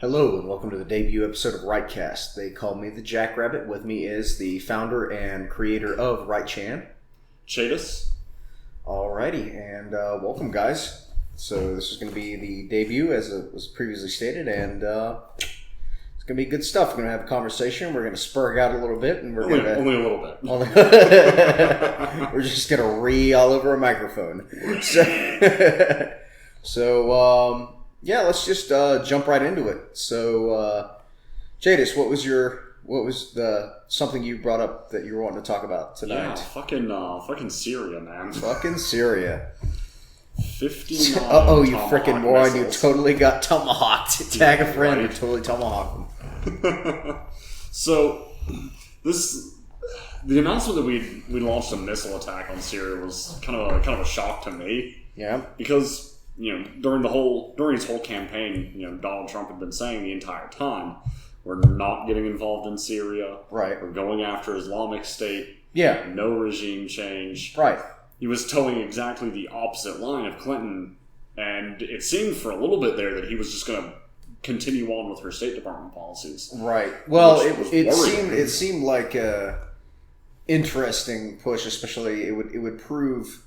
Hello and welcome to the debut episode of RightCast. They call me the Jackrabbit. With me is the founder and creator of Caedes. Alrighty, and welcome guys. So this is going to be the debut as it was previously stated, and it's going to be good stuff. We're going to have a conversation. We're going to spurg out a little bit, and we're only going to... Only a little bit. We're just going to ree all over a microphone. So yeah, let's just jump right into it. So, Caedes, what was something you brought up that you were wanting to talk about tonight? Yeah, fucking Syria, man. Fucking Syria. 59. You freaking moron! Missiles. You totally got tomahawked. Tag a friend, right. You totally tomahawked them. So, the announcement that we launched a missile attack on Syria was kind of a shock to me. Yeah, because. During his whole campaign, Donald Trump had been saying the entire time, we're not getting involved in Syria. Right. We're going after Islamic State. Yeah. No regime change. Right. He was towing exactly the opposite line of Clinton, and it seemed for a little bit there that he was just going to continue on with her State Department policies. Right. Well, it seemed like a interesting push, especially it would prove.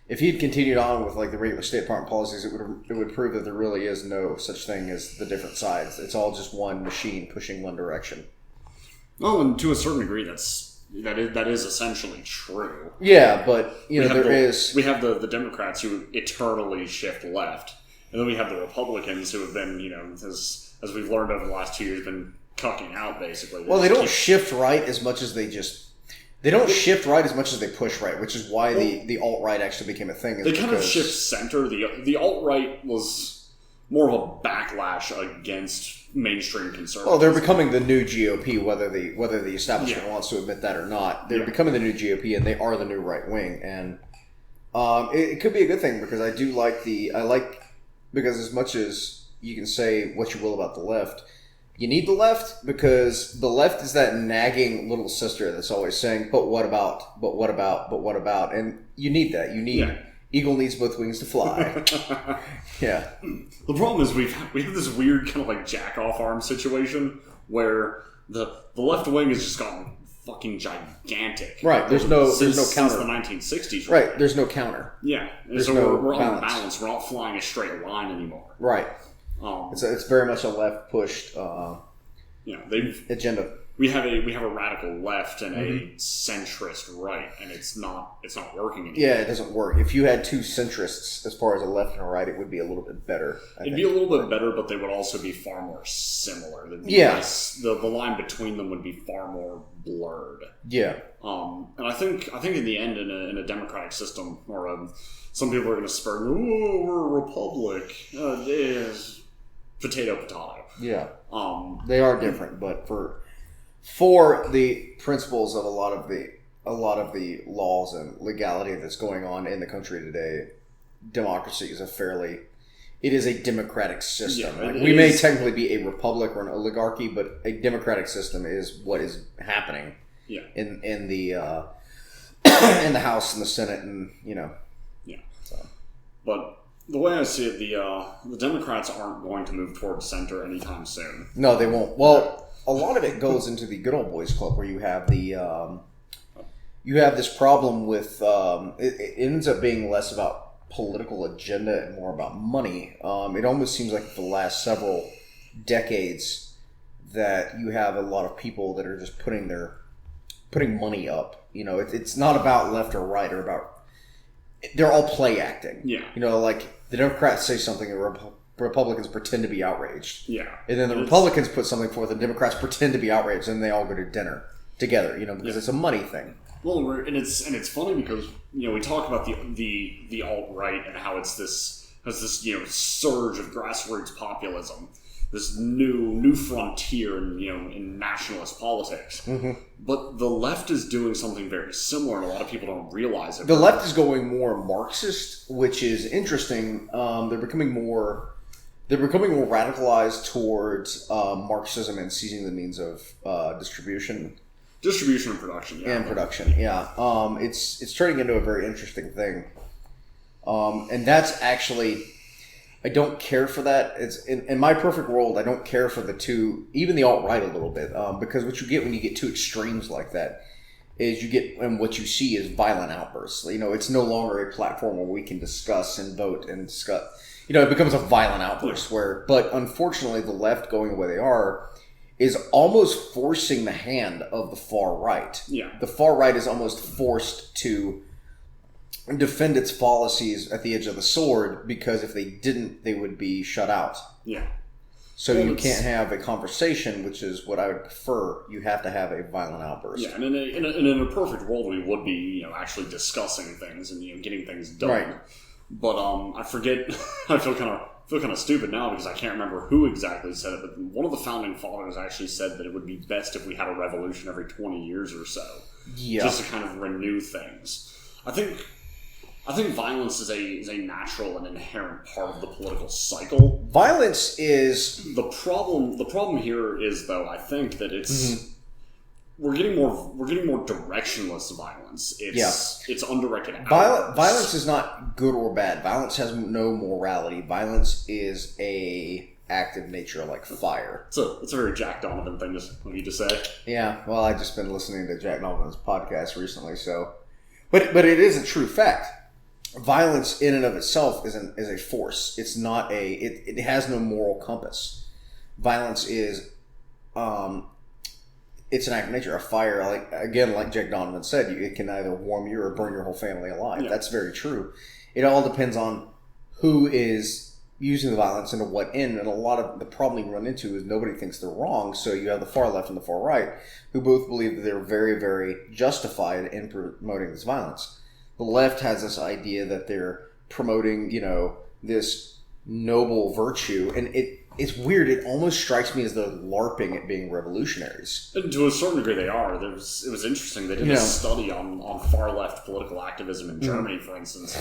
If he'd continued on with like the regular State Department policies, it would prove that there really is no such thing as the different sides. It's all just one machine pushing one direction. Well, and to a certain degree, that is essentially true. Yeah, but we have the Democrats who eternally shift left, and then we have the Republicans who have been, as we've learned over the last 2 years, been cucking out basically. Well, they don't shift right as much as they just. They don't shift right as much as they push right, which is why the alt-right actually became a thing. They kind of shift center. The alt-right was more of a backlash against mainstream conservatives. Well, they're becoming the new GOP, whether the establishment wants to admit that or not. They're becoming the new GOP, and they are the new right wing. And it could be a good thing because because as much as you can say what you will about the left. You need the left because the left is that nagging little sister that's always saying, but what about, but what about, but what about? And you need that. Eagle needs both wings to fly. Yeah. The problem is we have this weird kind of like jack-off arm situation where the left wing has just gotten fucking gigantic. Right. There's no counter. Since the 1960s. Right. There's no counter. Yeah. So we're unbalanced. We're not flying a straight line anymore. Right. It's very much a left pushed agenda. We have a radical left and a centrist right, and it's not working anymore. Yeah, it doesn't work. If you had two centrists as far as a left and a right, it would be a little bit better. It'd be a little bit better, but they would also be far more similar. The line between them would be far more blurred. Yeah. And I think in the end, in a democratic system, or some people are going to spur, we're a republic. Potato. Yeah. They are different, but for the principles of a lot of the laws and legality that's going on in the country today, democracy is it is a democratic system. Yeah, we may technically be a republic or an oligarchy, but a democratic system is what is happening. Yeah. In the in the House and the Senate, and Yeah. So. But the way I see it, the Democrats aren't going to move towards center anytime soon. No, they won't. Well, a lot of it goes into the good old boys club where you have this problem with it ends up being less about political agenda and more about money. It almost seems like the last several decades that you have a lot of people that are just putting money up. It's not about left or right or about. They're all play acting. Yeah. Like the Democrats say something and Republicans pretend to be outraged. Yeah. And then the Republicans put something forth and Democrats pretend to be outraged, and they all go to dinner together, because it's a money thing. Well, and it's funny because, we talk about the alt-right and how it's this surge of grassroots populism. This new frontier in nationalist politics. Mm-hmm. But the left is doing something very similar, and a lot of people don't realize it. The left is going more Marxist, which is interesting. They're becoming more radicalized towards Marxism and seizing the means of distribution and production. Yeah. And production, yeah. It's turning into a very interesting thing. And that's actually... I don't care for that. It's in my perfect world. I don't care for the two, even the alt-right a little bit, because what you get when you get two extremes like that is you get, and what you see is violent outbursts. It's no longer a platform where we can discuss and vote and discuss. It becomes a violent outburst but unfortunately, the left going the way they are is almost forcing the hand of the far right. Yeah, the far right is almost forced to defend its policies at the edge of the sword, because if they didn't, they would be shut out. Yeah. So you can't have a conversation, which is what I would prefer. You have to have a violent outburst. Yeah, and in a perfect world, we would be actually discussing things and getting things done. Right. But I forget. I feel kind of stupid now because I can't remember who exactly said it. But one of the founding fathers actually said that it would be best if we had a revolution every 20 years or so, just to kind of renew things. I think violence is a natural and inherent part of the political cycle. Violence is the problem. The problem here is, though, I think that it's we're getting more directionless violence. It's undirected. Violence is not good or bad. Violence has no morality. Violence is a active nature, like fire. It's a very Jack Donovan thing of you to say. Yeah. Well, I've just been listening to Jack Donovan's podcast recently, so. But it is a true fact. Violence in and of itself is a force. It's not it has no moral compass. Violence is it's an act of nature. A fire, like Jack Donovan said, it can either warm you or burn your whole family alive. Yeah. That's very true. It all depends on who is using the violence and to what end. And a lot of the problem you run into is nobody thinks they're wrong. So you have the far left and the far right who both believe that they're very, very justified in promoting this violence. The left has this idea that they're promoting, this noble virtue, and it's weird. It almost strikes me as they're LARPing at being revolutionaries. And to a certain degree, they are. It was interesting. They did a study on far left political activism in Germany, for instance,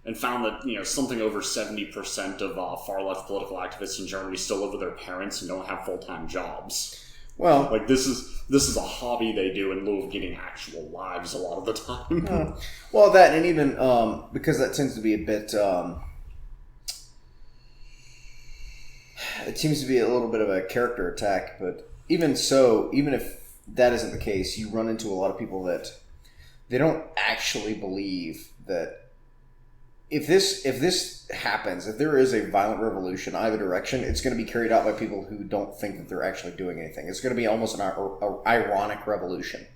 and found that something over 70% of far left political activists in Germany still live with their parents and don't have full-time jobs. Well, this is a hobby they do in lieu of getting actual lives a lot of the time. Well, that, and even because that tends to be a bit, it seems to be a little bit of a character attack. But even so, even if that isn't the case, you run into a lot of people that they don't actually believe that if this happens, if there is a violent revolution either direction, it's going to be carried out by people who don't think that they're actually doing anything. It's going to be almost an ironic revolution.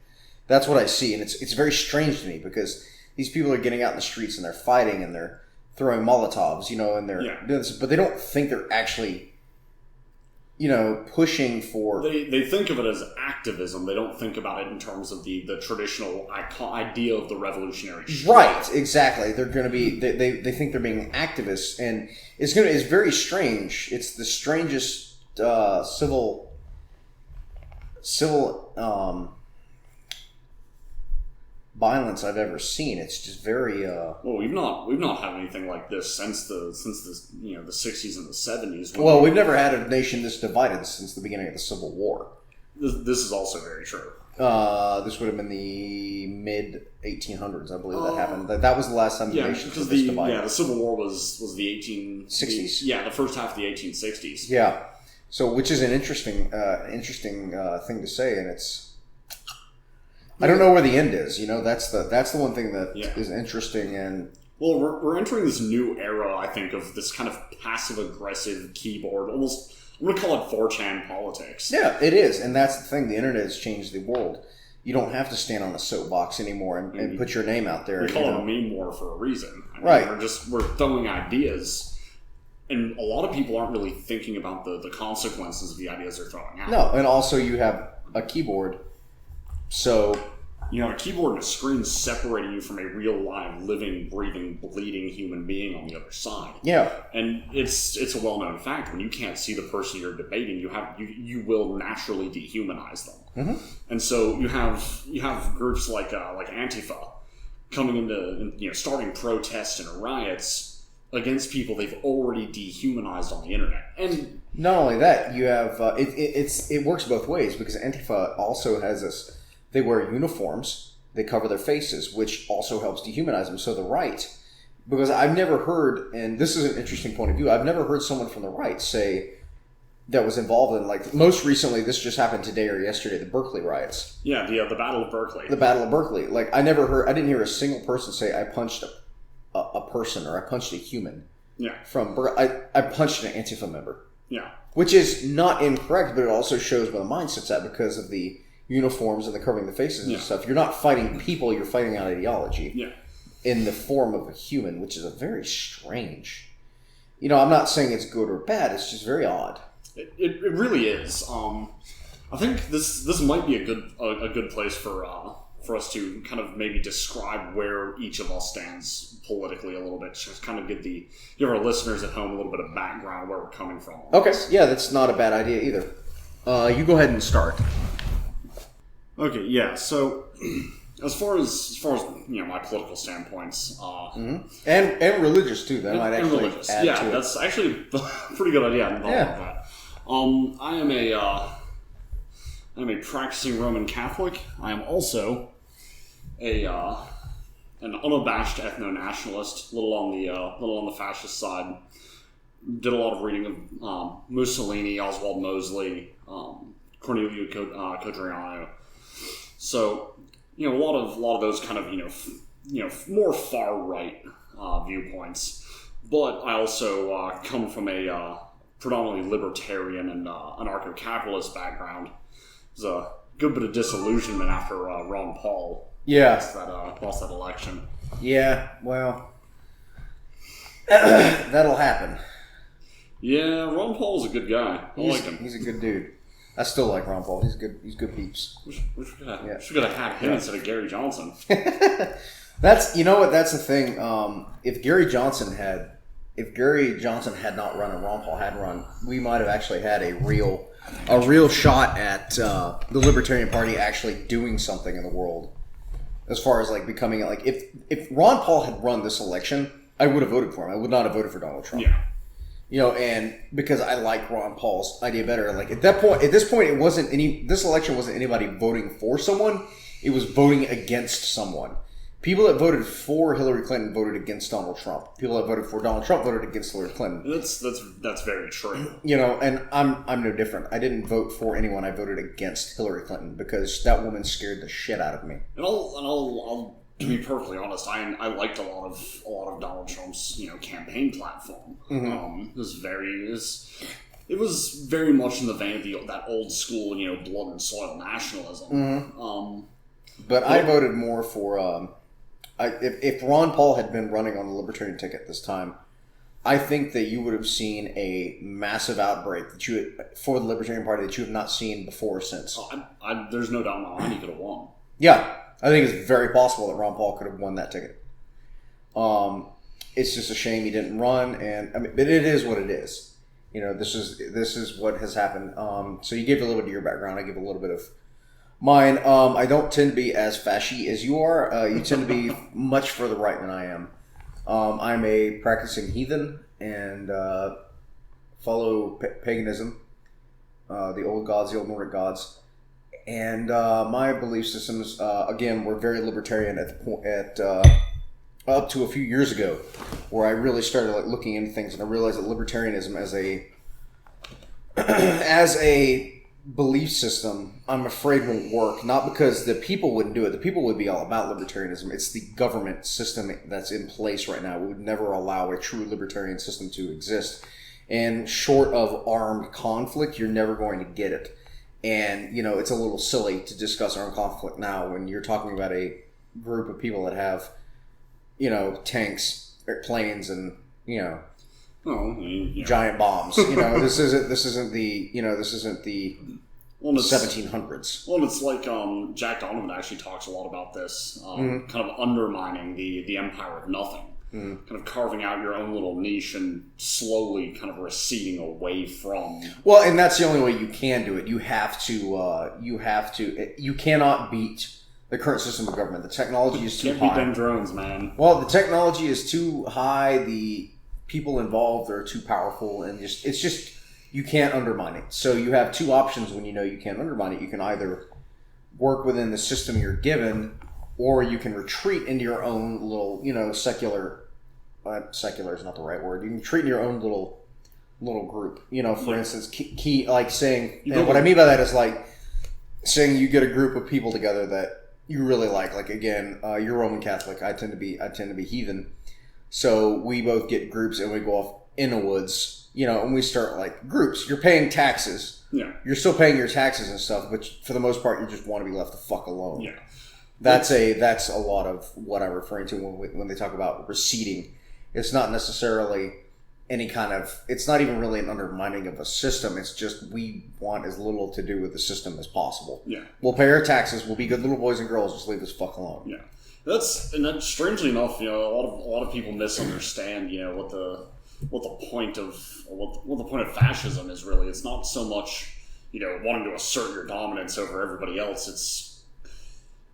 That's what I see, and it's very strange to me because these people are getting out in the streets and they're fighting and they're throwing Molotovs, and they're doing this, but they don't think they're actually, pushing for. They think of it as activism. They don't think about it in terms of the traditional idea of the revolutionary struggle. Right, exactly. They're going to be. They think they're being activists, and it's very strange. It's the strangest civil violence I've ever seen. It's just very. Well, we've not had anything like this since the 60s and the 70s. Well, we've never had a nation this divided since the beginning of the Civil War. This is also very true. This would have been the mid 1800s, I believe that happened. That was the last time the nation was this divided. Yeah, the Civil War was the 1860s. The first half of the 1860s. Yeah, so which is an interesting thing to say, and it's. I don't know where the end is. That's the one thing that is interesting. And well, we're entering this new era, I think, of this kind of passive aggressive keyboard. Almost, I'm going to call it 4chan politics. Yeah, it is, and that's the thing. The internet has changed the world. You don't have to stand on a soapbox anymore and put your name out there. We call it a meme war for a reason. Right. We're throwing ideas. And a lot of people aren't really thinking about the consequences of the ideas they're throwing out. No, and also you have a keyboard. So you have a keyboard and a screen separating you from a real, live, living, breathing, bleeding human being on the other side. Yeah, and it's a well-known fact. When you can't see the person you're debating, you will naturally dehumanize them. Mm-hmm. And so you have groups like Antifa coming into starting protests and riots against people they've already dehumanized on the internet. And not only that, you have it works both ways because Antifa also has this. They wear uniforms, they cover their faces, which also helps dehumanize them. So the right Because I've never heard, and this is an interesting point of view, I've never heard someone from the right say that was involved in, like, most recently, this just happened today or yesterday, the Berkeley riots. Yeah, the Battle of Berkeley. The Battle of Berkeley. Like, I didn't hear a single person say, I punched a person or I punched a human. Yeah. I punched an Antifa member. Yeah. Which is not incorrect, but it also shows where the mindset's at because of the uniforms and the covering the faces and stuff. You're not fighting people, you're fighting an ideology. Yeah. In the form of a human, which is a very strange... I'm not saying it's good or bad, it's just very odd. It really is. I think this might be a good place for us to kind of maybe describe where each of us stands politically a little bit, just kind of give our listeners at home a little bit of background where we're coming from. Okay, yeah, that's not a bad idea either. You go ahead and start. Okay, yeah. So, as far as my political standpoints, and religious too. That might actually religious. Add to it. That's actually a pretty good idea. I'm involved with that. I am a practicing Roman Catholic. I am also an unabashed ethno-nationalist, little on the fascist side. Did a lot of reading of Mussolini, Oswald Mosley, Cornelio Codriano. So, a lot of those kind of more far right viewpoints. But I also come from a predominantly libertarian and anarcho-capitalist background. There's a good bit of disillusionment after Ron Paul lost that election. Yeah, well, that'll happen. Yeah, Ron Paul's a good guy. I like him. He's a good dude. I still like Ron Paul. He's good peeps. We should have had him instead of Gary Johnson. That's the thing. If Gary Johnson had not run and Ron Paul had run, we might have actually had a real shot at the Libertarian Party actually doing something in the world. As far as like becoming like if Ron Paul had run this election, I would have voted for him. I would not have voted for Donald Trump. Yeah. And because I like Ron Paul's idea better. Like at this point, this election wasn't anybody voting for someone. It was voting against someone. People that voted for Hillary Clinton voted against Donald Trump. People that voted for Donald Trump voted against Hillary Clinton. That's very true. And I'm no different. I didn't vote for anyone. I voted against Hillary Clinton because that woman scared the shit out of me. And I'll to be perfectly honest, I liked a lot of Donald Trump's campaign platform. Mm-hmm. It was very much in the vein of that old school blood and soil nationalism. Mm-hmm. But I voted more for. If Ron Paul had been running on the Libertarian ticket this time, I think that you would have seen a massive outbreak for the Libertarian Party that you have not seen before or since. There's no doubt in my mind he could have won. Yeah, I think it's very possible that Ron Paul could have won that ticket. It's just a shame he didn't run, but it is what it is. This is what has happened. So you gave a little bit of your background. I give a little bit of mine. I don't tend to be as fashy as you are. You tend to be much further right than I am. I'm a practicing heathen and follow paganism, the old gods, the old Nordic gods. And my belief systems, again, were very libertarian up to a few years ago, where I really started looking into things, and I realized that libertarianism as a belief system, I'm afraid won't work. Not because the people wouldn't do it. The people would be all about libertarianism. It's the government system that's in place right now. We would never allow a true libertarian system to exist. And short of armed conflict, you're never going to get it. And, it's a little silly to discuss armed conflict now when you're talking about a group of people that have, tanks, planes, and, giant bombs. This isn't the 1700s. Well, it's like Jack Donovan actually talks a lot about this, kind of undermining the empire of nothing, kind of carving out your own little niche and slowly kind of receding away from. Well, and that's the only way you can do it. You cannot beat the current system of government. The technology is too high. Can't beat them drones, man. Well, the technology is too high. The people involved are too powerful, and it's just you can't undermine it. So you have two options when you can't undermine it. You can either work within the system you're given, or you can retreat into your own little, secular secular is not the right word. You can treat your own little group. For instance, key like saying. And what I mean by that is like saying you get a group of people together that you really like. Like again, you're Roman Catholic. I tend to be heathen. So we both get groups and we go off in the woods. And we start like groups. You're paying taxes. Yeah. You're still paying your taxes and stuff, but for the most part, you just want to be left the fuck alone. Yeah. That's a lot of what I'm referring to when they talk about receding. It's not necessarily any kind of. It's not even really an undermining of a system. It's just we want as little to do with the system as possible. Yeah. We'll pay our taxes. We'll be good little boys and girls. Just leave us fuck alone. Yeah. That's strangely enough, a lot of people misunderstand, what the point of fascism is really. It's not so much, wanting to assert your dominance over everybody else.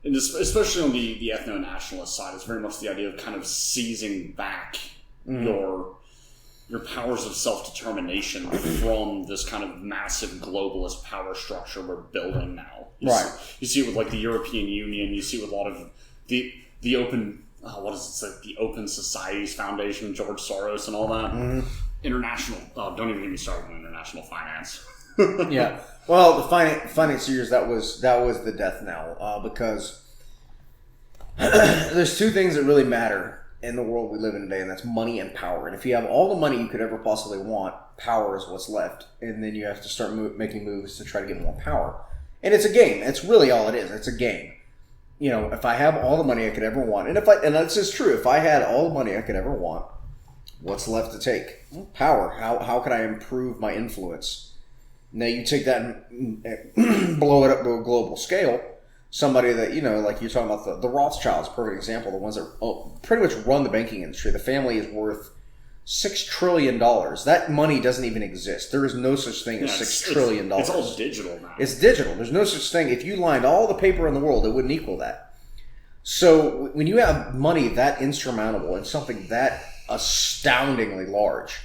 And especially on the ethno-nationalist side, it's very much the idea of kind of seizing back your powers of self-determination from this kind of massive globalist power structure we're building now. You see it with like the European Union. You see it with a lot of the open the Open Societies Foundation, George Soros, and all that. International. Don't even get me started on international finance. Yeah. Well, the financiers, that was the death knell, because there's two things that really matter in the world we live in today, and that's money and power. And if you have all the money you could ever possibly want, power is what's left, and then you have to start making moves to try to get more power. And it's a game. That's really all it is. It's a game. If I have all the money I could ever want, and that's just true. If I had all the money I could ever want, what's left to take? Power. How can I improve my influence? Now you take that and blow it up to a global scale. Somebody that, like you're talking about the Rothschilds, perfect example, the ones that pretty much run the banking industry. The family is worth $6 trillion. That money doesn't even exist. There is no such thing as $6 trillion. It's all digital now. It's digital. There's no such thing. If you lined all the paper in the world, it wouldn't equal that. So when you have money that insurmountable and something that astoundingly large,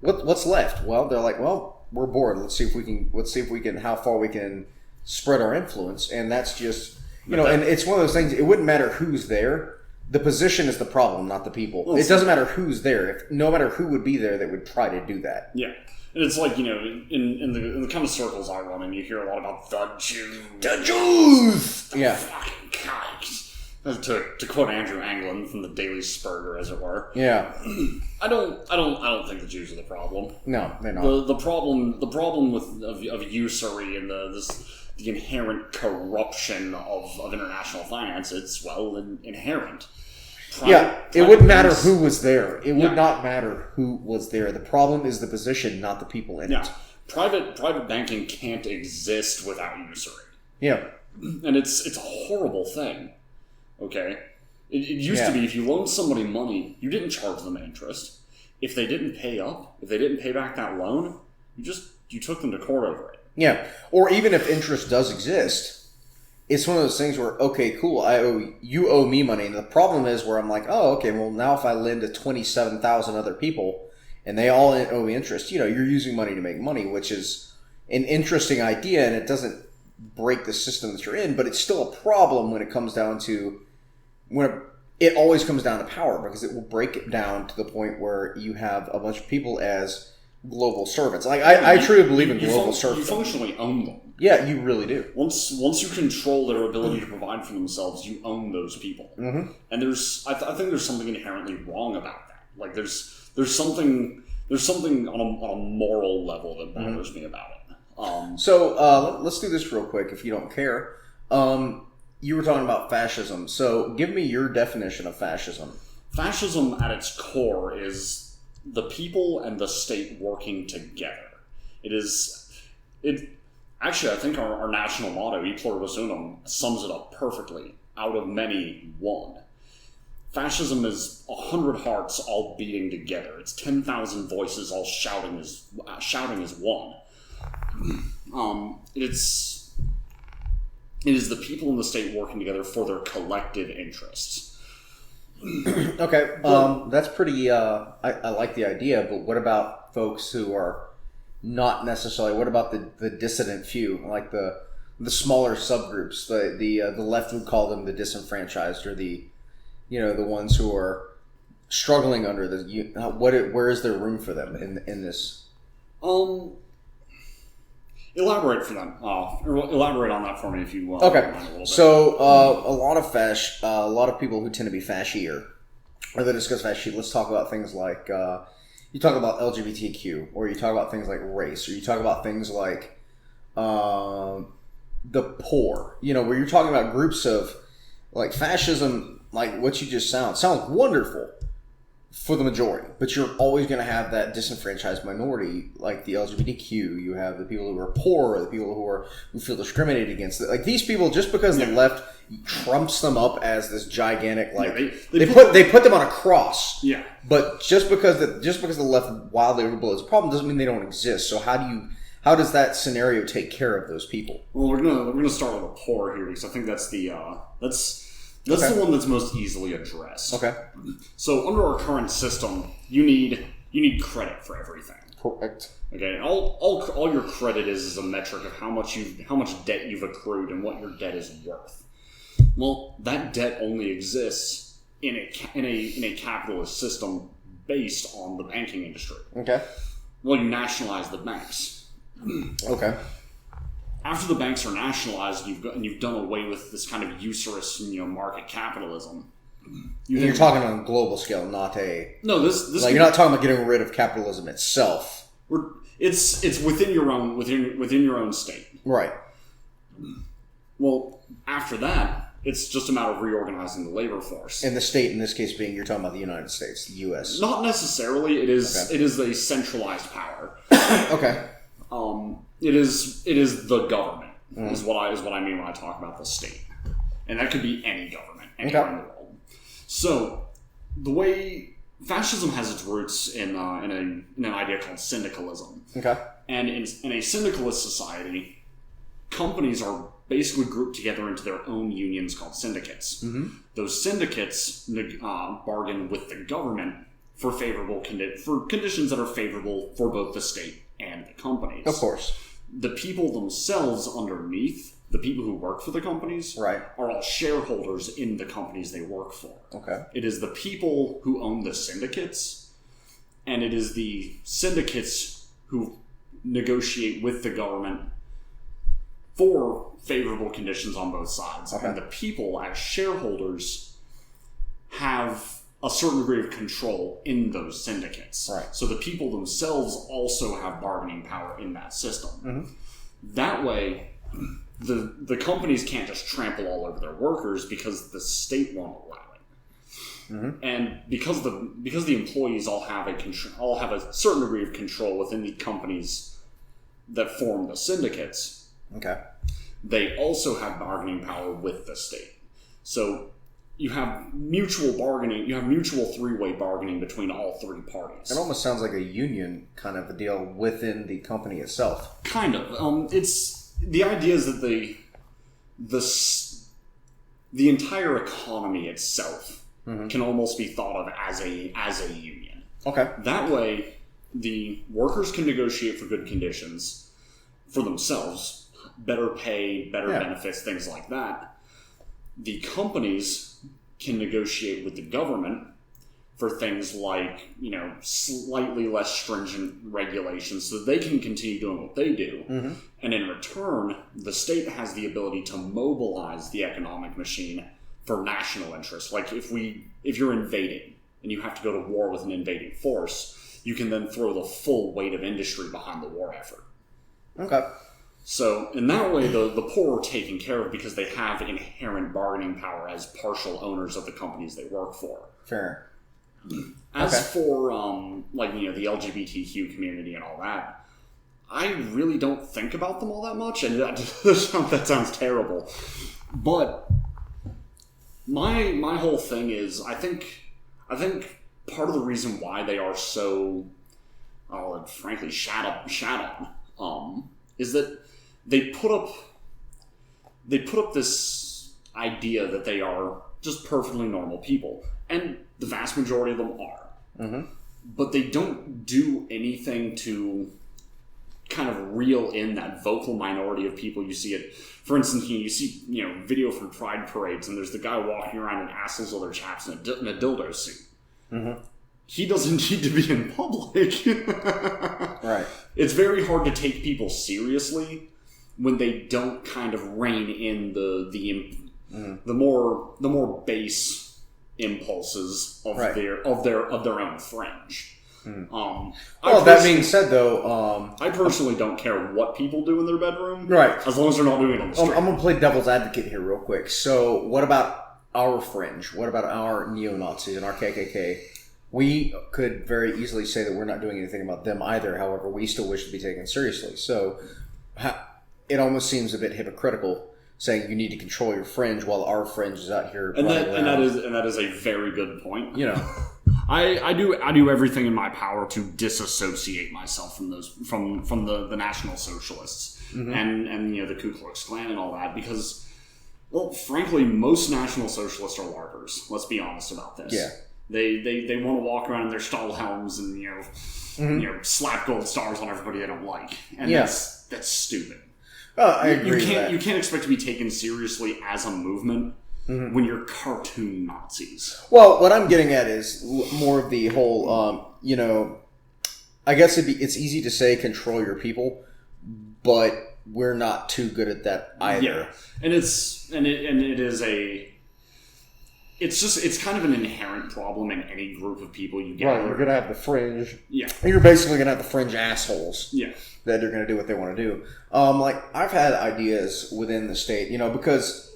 what's left? Well, they're like, we're bored. Let's see if we can how far we can spread our influence. And that's just, and it's one of those things. It wouldn't matter who's there. The position is the problem, not the people. Well, it doesn't matter who's there. No matter who would be there that would try to do that. Yeah. And it's like, in the kind of circles I run in, you hear a lot about the Jews. The Jews! Yeah. Fucking guys. To quote Andrew Anglin from the Daily Spurger, as it were. Yeah. I don't think the Jews are the problem. No, they're not. The problem of usury and the inherent corruption of international finance, it's inherent. It wouldn't matter who was there. It would not matter who was there. The problem is the position, not the people in it. Private banking can't exist without usury. Yeah. And it's a horrible thing. Okay? It used to be if you loaned somebody money, you didn't charge them interest. If they didn't pay up, if they didn't pay back that loan, you took them to court over it. Yeah. Or even if interest does exist, it's one of those things where, okay, cool, you owe me money. And the problem is where I'm like, oh, okay, well, now if I lend to 27,000 other people and they all owe me interest, you're using money to make money, which is an interesting idea, and it doesn't break the system that you're in, but it's still a problem when it comes down to it always comes down to power, because it will break it down to the point where you have a bunch of people as global servants. Like I truly believe in global servants. You functionally own them. Yeah, you really do. Once you control their ability to provide for themselves, you own those people. Mm-hmm. And I think there's something inherently wrong about that. Like there's something on a moral level that bothers me about it. So let's do this real quick, if you don't care. You were talking about fascism. So give me your definition of fascism. Fascism at its core is the people and the state working together. Actually, I think our national motto, E pluribus unum, sums it up perfectly. Out of many, one. Fascism is 100 hearts all beating together. It's 10,000 voices all shouting as one. It is the people in the state working together for their collective interests. Okay, that's pretty. I like the idea, but what about folks who are not necessarily? What about the dissident few, like the smaller subgroups? The left would call them the disenfranchised, or the ones who are struggling under this? Where is there room for them in this? Elaborate for them. Elaborate on that for me if you okay. Mind a little bit. So a lot of people who tend to be fascier, or they discuss fasci. Let's talk about things like you talk about LGBTQ, or you talk about things like race, or you talk about things like the poor. Where you're talking about groups of like fascism, like what you just sounds wonderful for the majority, but you're always going to have that disenfranchised minority, like the LGBTQ. You have the people who are poor, or the people who feel discriminated against. Like these people, just because the left trumps them up as this gigantic, like they put them on a cross. Yeah. But just because the left wildly overblows the problem doesn't mean they don't exist. So how does that scenario take care of those people? Well, we're gonna start with the poor here, because I think that's the the one that's most easily addressed. Okay. So under our current system, you need credit for everything. Correct. Okay. All your credit is a metric of how much debt you've accrued and what your debt is worth. Well, that debt only exists in a capitalist system based on the banking industry. Okay. Well, you nationalize the banks. Okay. After the banks are nationalized, you've done away with this kind of usurious, market capitalism. You're talking on a global scale, not a this you're not talking about getting rid of capitalism itself. It's within your own state, right? Well, after that, it's just a matter of reorganizing the labor force. And the state, in this case, being you're talking about the United States, the U.S. Not necessarily. It is a centralized power. Okay. It is the government is what I mean when I talk about the state, and that could be any government anywhere in the world. So the way fascism has its roots in an idea called syndicalism. Okay. And in a syndicalist society, companies are basically grouped together into their own unions called syndicates. Mm-hmm. Those syndicates bargain with the government for conditions that are favorable for both the state and the companies. Of course. The people themselves underneath, the people who work for the companies, right, are all shareholders in the companies they work for. Okay. It is the people who own the syndicates, and it is the syndicates who negotiate with the government for favorable conditions on both sides. Okay. And the people, as shareholders, have a certain degree of control in those syndicates. Right. So the people themselves also have bargaining power in that system. Mm-hmm. That way, the companies can't just trample all over their workers because the state won't allow it. Mm-hmm. And because the employees all have a certain degree of control within the companies that form the syndicates. Okay. They also have bargaining power with the state. So you have mutual bargaining. You have mutual three-way bargaining between all three parties. It almost sounds like a union kind of a deal within the company itself. Kind of. It's the idea is that the entire economy itself can almost be thought of as a union. Okay. That way, the workers can negotiate for good conditions for themselves, better pay, better benefits, things like that. The companies can negotiate with the government for things like, slightly less stringent regulations so that they can continue doing what they do. Mm-hmm. And in return, the state has the ability to mobilize the economic machine for national interests. Like if you're invading and you have to go to war with an invading force, you can then throw the full weight of industry behind the war effort. Okay. So, in that way, the poor are taken care of because they have inherent bargaining power as partial owners of the companies they work for. Fair. As for, the LGBTQ community and all that, I really don't think about them all that much, and that sounds terrible. But my whole thing is, I think part of the reason why they are so, frankly, shat on, is that they put up this idea that they are just perfectly normal people, and the vast majority of them are. Mm-hmm. But they don't do anything to kind of reel in that vocal minority of people. You see it, for instance, you see video from pride parades, and there's the guy walking around in assless leather chaps in a dildo suit. he doesn't need to be in public. Right. It's very hard to take people seriously when they don't kind of rein in the more base impulses of their own fringe. That being said, though, I personally don't care what people do in their bedroom, right? As long as they're not doing it on the street. I'm going to play devil's advocate here real quick. So, what about our fringe? What about our neo-Nazis and our KKK? We could very easily say that we're not doing anything about them either. However, we still wish to be taken seriously. So, it almost seems a bit hypocritical saying you need to control your fringe while our fringe is out here. And that is a very good point. You know, I do everything in my power to disassociate myself from the National Socialists and the Ku Klux Klan and all that, because, well, frankly, most National Socialists are larpers. Let's be honest about this. Yeah. They want to walk around in their Stahlhelms and slap gold stars on everybody they don't like, and that's stupid. I agree. You can't expect to be taken seriously as a movement when you're cartoon Nazis. Well, what I'm getting at is more of the whole, I guess it's easy to say control your people, but we're not too good at that either. Yeah, and it's kind of an inherent problem in any group of people you get. Right, you're going to have the fringe. Yeah. You're basically going to have the fringe assholes. Yeah. That are going to do what they want to do. I've had ideas within the state, because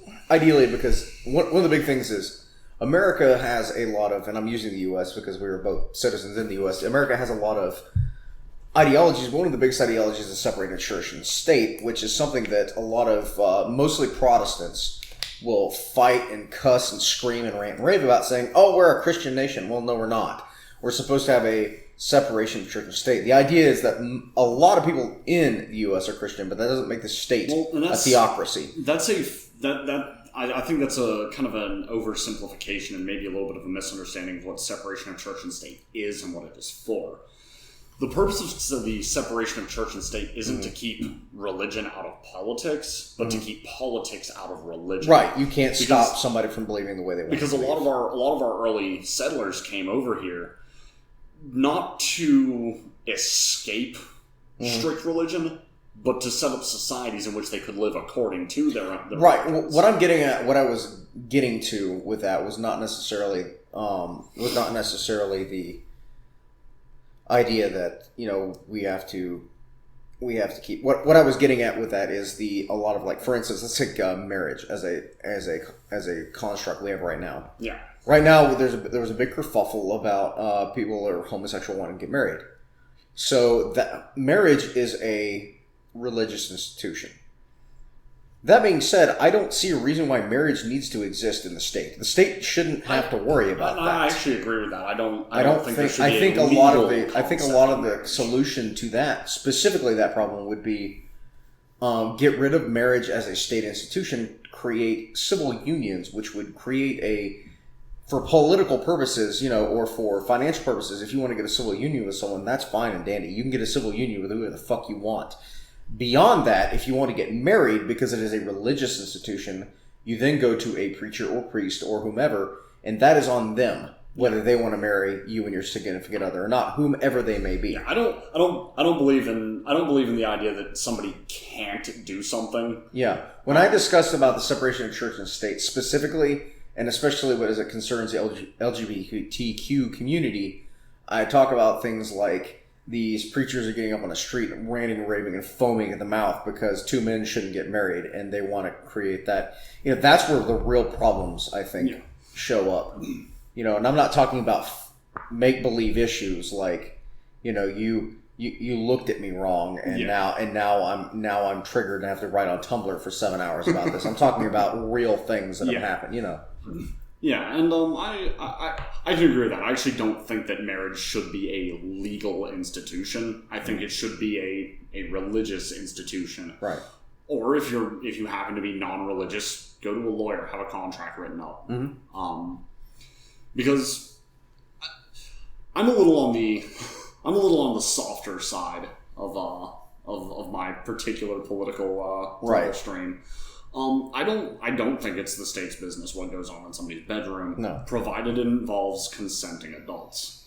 one of the big things is America has a lot of, and I'm using the U.S. because we were both citizens in the U.S., America has a lot of ideologies. One of the biggest ideologies is separating church and state, which is something that a lot of, mostly Protestants, will fight and cuss and scream and rant and rave about, saying, oh, we're a Christian nation. Well, no, we're not. We're supposed to have a separation of church and state. The idea is that a lot of people in the U.S. are Christian, but that doesn't make the state a theocracy. I think that's a kind of an oversimplification and maybe a little bit of a misunderstanding of what separation of church and state is and what it is for. The purpose of the separation of church and state isn't to keep religion out of politics, but to keep politics out of religion. Right. You can't stop somebody from believing the way they want. Because a lot of our early settlers came over here not to escape strict religion, but to set up societies in which they could live according to their right. What I'm getting at, what I was getting to with that was not necessarily the idea that we have to keep. What I was getting at with that is a lot of, for instance, let's take marriage as a construct we have right now. Yeah. Right now, there was a big kerfuffle about people who are homosexual wanting to get married. So that marriage is a religious institution. That being said, I don't see a reason why marriage needs to exist in the state. The state shouldn't have to worry about that. I actually agree with that. I don't think there should I be think a lot of the marriage. solution to that, specifically that problem, would be get rid of marriage as a state institution, create civil unions, which would create for political purposes, or for financial purposes. If you want to get a civil union with someone, that's fine and dandy. You can get a civil union with whoever the fuck you want. Beyond that, if you want to get married, because it is a religious institution, you then go to a preacher or priest or whomever, and that is on them, whether they want to marry you and your significant other or not, whomever they may be. Yeah, I don't believe in the idea that somebody can't do something. Yeah. When I discussed about the separation of church and state specifically, and especially as it concerns the LGBTQ community, I talk about things like these preachers are getting up on the street and ranting and raving and foaming at the mouth because two men shouldn't get married, and they want to create that. That's where the real problems, I think, show up. And I'm not talking about make-believe issues like, you looked at me wrong, and now I'm triggered and have to write on Tumblr for 7 hours about this. I'm talking about real things that have happened. Yeah, and I can agree with that. I actually don't think that marriage should be a legal institution. I think it should be a religious institution. Right. Or if you happen to be non-religious, go to a lawyer, have a contract written up. Mm-hmm. Because I'm a little on the softer side of my particular political stream. I don't think it's the state's business what goes on in somebody's bedroom, No. provided it involves consenting adults.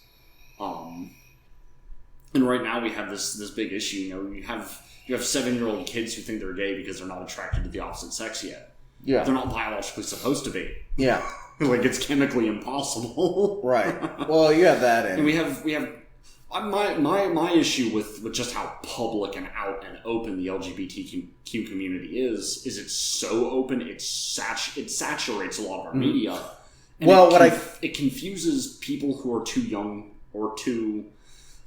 And right now we have this big issue. You have 7-year-old kids who think they're gay because they're not attracted to the opposite sex yet. Yeah. They're not biologically supposed to be. Yeah. Like, it's chemically impossible. Right. Well, you have that, and we have my issue with just how public and out and open the LGBTQ community is it's so open, it saturates a lot of our media. And it confuses people who are too young or too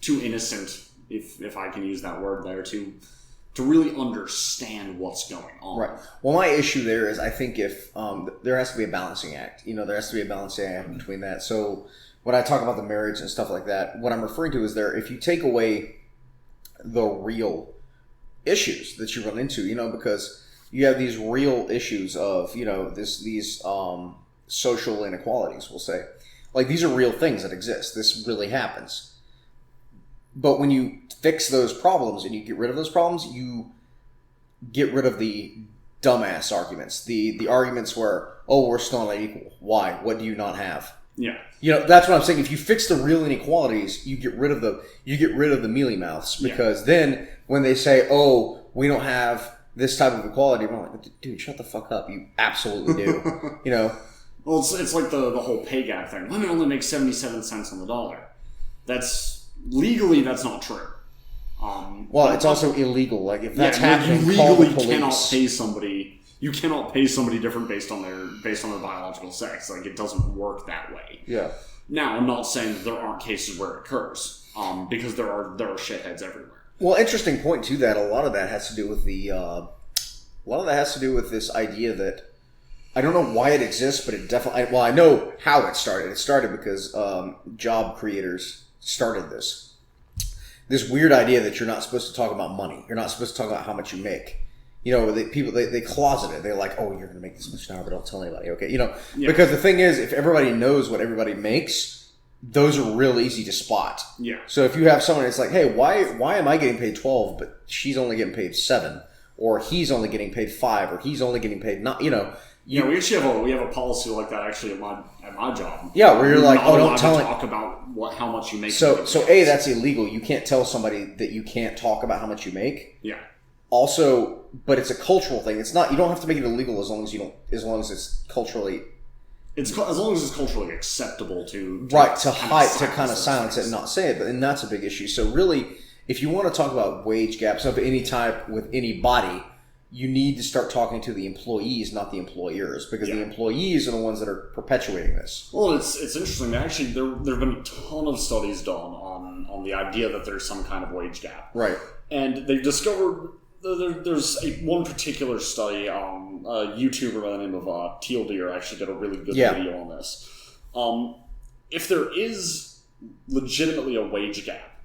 innocent, if I can use that word there, to really understand what's going on. Right. Well, my issue there is I think if there has to be a balancing act. There has to be a balancing act between that. So when I talk about the marriage and stuff like that, what I'm referring to is if you take away the real issues that you run into, because you have these real issues of, these social inequalities, we'll say. Like, these are real things that exist. This really happens. But when you fix those problems and you get rid of those problems, you get rid of the dumbass arguments. The arguments where, we're still not equal. Why? What do you not have? Yeah. That's what I'm saying. If you fix the real inequalities, you get rid of the mealy mouths, because then when they say, we don't have this type of equality, we're like, dude, shut the fuck up. You absolutely do. Well, it's like the whole pay gap thing. Women only make 77 cents on the dollar. Legally, that's not true. It's also illegal. Like, if that's happening, you call the legally police. cannot pay somebody. You cannot pay somebody different based on their biological sex. Like, it doesn't work that way. Yeah. Now, I'm not saying that there aren't cases where it occurs, because there are shitheads everywhere. Well, interesting point to that. A lot of that has to do with this idea that I don't know why it exists, but it definitely. Well, I know how it started. It started because job creators started this weird idea that you're not supposed to talk about money. You're not supposed to talk about how much you make. They closet it. They're like, you're going to make this much an hour, but don't tell anybody, okay? Yeah. Because the thing is, if everybody knows what everybody makes, those are real easy to spot. Yeah. So if you have someone that's like, hey, why am I getting paid 12, but she's only getting paid 7, or he's only getting paid 5, or he's only getting paid not, Yeah, we actually have a policy like that actually at my job. Yeah, where you're like, don't tell to talk about how much you make. So that's illegal. You can't tell somebody that you can't talk about how much you make. Yeah. Also, but it's a cultural thing. It's not. You don't have to make it illegal as long as it's culturally. As long as it's culturally acceptable to kind of silence it and not say it. And that's a big issue. So really, if you want to talk about wage gaps of any type with anybody, you need to start talking to the employees, not the employers, because the employees are the ones that are perpetuating this. Well, it's interesting. Actually, there have been a ton of studies done on the idea that there's some kind of wage gap. Right. And they've discovered there's one particular study. A YouTuber by the name of Teal Deer actually did a really good video on this. If there is legitimately a wage gap,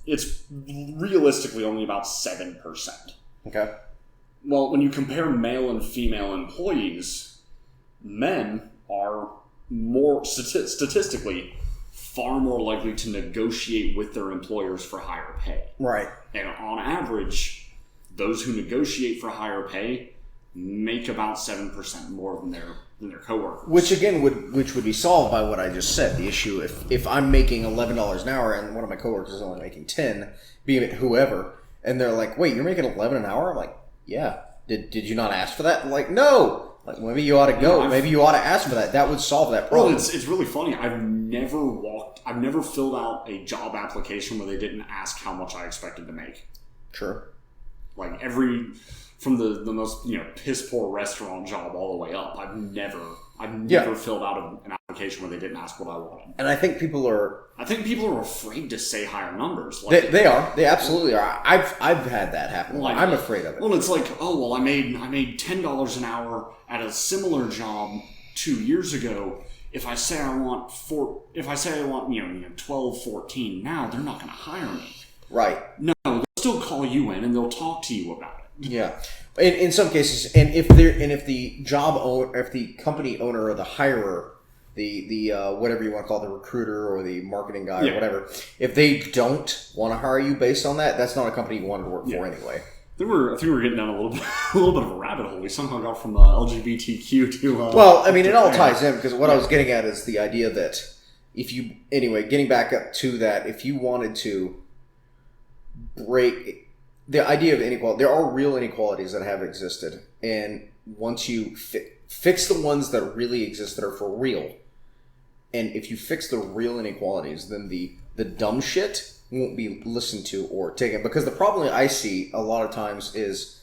it's realistically only about 7%. Okay. Well, when you compare male and female employees, men are more statistically far more likely to negotiate with their employers for higher pay. Right. And on average, those who negotiate for higher pay make about 7% more than their coworkers. Which again would be solved by what I just said. The issue if I'm making $11 an hour and one of my coworkers is only making 10, be it whoever, and they're like, "Wait, you're making 11 an hour?" I'm like, "Yeah. Did you not ask for that?" I'm like, "No." Like, maybe you ought to go. Maybe you ought to ask for that. That would solve that problem. Well, it's really funny. I've never filled out a job application where they didn't ask how much I expected to make. Sure. Like from the most piss poor restaurant job all the way up, I've never filled out an application where they didn't ask what I wanted. And I think people are afraid to say higher numbers. Like, they are. They absolutely are. I've had that happen. Like, I'm afraid of it. Well, it's like, I made $10 an hour at a similar job 2 years ago. If I say I want 12, 14 now, they're not going to hire me. Right. No, they'll still call you in and they'll talk to you about it. Yeah, in some cases, and if the company owner or the hirer, the whatever you want to call it, the recruiter or the marketing guy or whatever, if they don't want to hire you based on that, that's not a company you want to work for anyway. I think we're getting down a little bit of a rabbit hole. We somehow got from LGBTQ to well, I mean, it all ties in because what I was getting at is the idea that getting back up to that, if you wanted to break the idea of inequality, there are real inequalities that have existed, and once you fix the ones that really exist that are for real, and if you fix the real inequalities, then the dumb shit won't be listened to or taken. Because the problem I see a lot of times is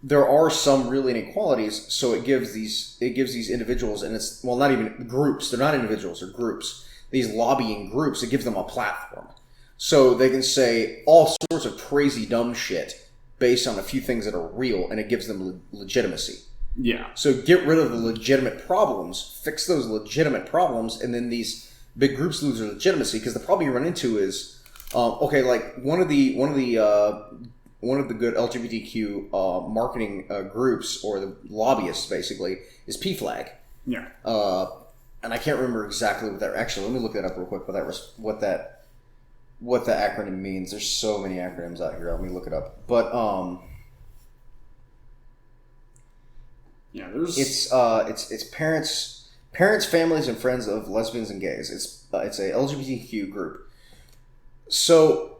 there are some real inequalities, so it gives these individuals, and it's, well, not even groups, they're not individuals, they're groups, these lobbying groups, it gives them a platform. So they can say all sorts of crazy dumb shit based on a few things that are real, and it gives them legitimacy. Yeah. So get rid of the legitimate problems, fix those legitimate problems, and then these big groups lose their legitimacy. Because the problem you run into is, like one of the good LGBTQ marketing groups, or the lobbyists basically, is PFLAG. Yeah. And I can't remember exactly what that. Actually, let me look that up real quick. What the acronym means. There's so many acronyms out here. Let me look it up. But yeah, there's it's parents, families, and friends of lesbians and gays. It's a LGBTQ group. So